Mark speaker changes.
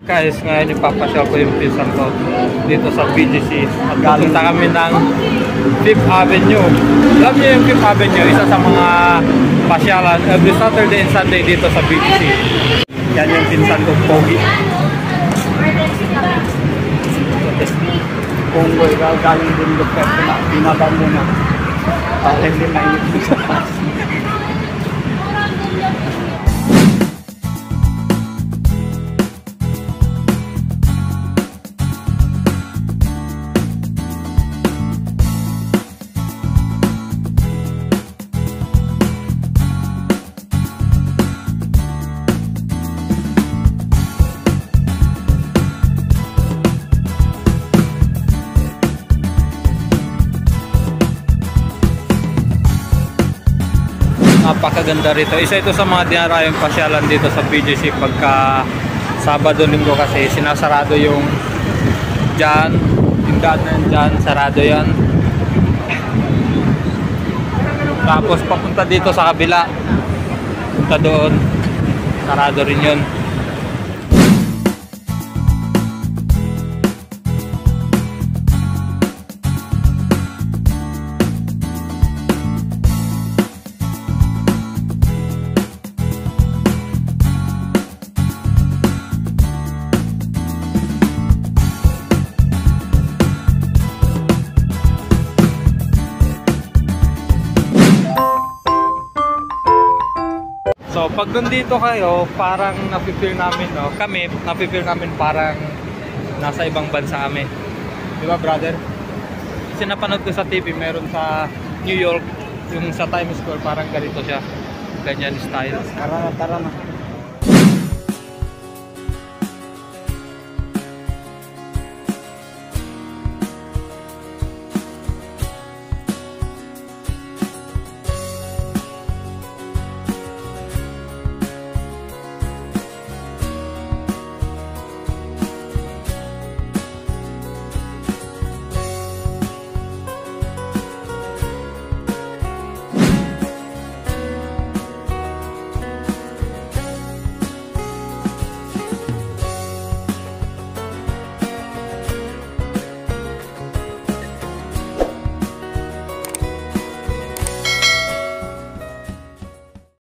Speaker 1: Guys, ngayon ipapasyal ko yung pinsan ko dito sa BGC at pupunta kami ng Fifth Avenue. Alam niyo yung Fifth Avenue, isa sa mga pasyalan every Saturday and Sunday dito sa BGC. Yan yung pinsan ko, Pogi.
Speaker 2: Kung galing din lupa na binaba mo na para hindi mainit mo sa taas.
Speaker 1: Napakaganda rito. Isa ito sa mga dinarayong pasyalan dito sa BGC pagka Sabado Linggo kasi sinasarado yung dyan, yung daanan dyan, sarado yan. Tapos papunta dito sa kabila, punta doon, sarado rin yun. So pag nandito kayo, parang napipil namin, no? Kami, napipil namin parang nasa ibang bansa kami. Di ba, brother? Kasi napanood ko sa TV, meron sa New York, yung sa Times Square, parang ganito siya. Ganyan style.
Speaker 2: Tara na.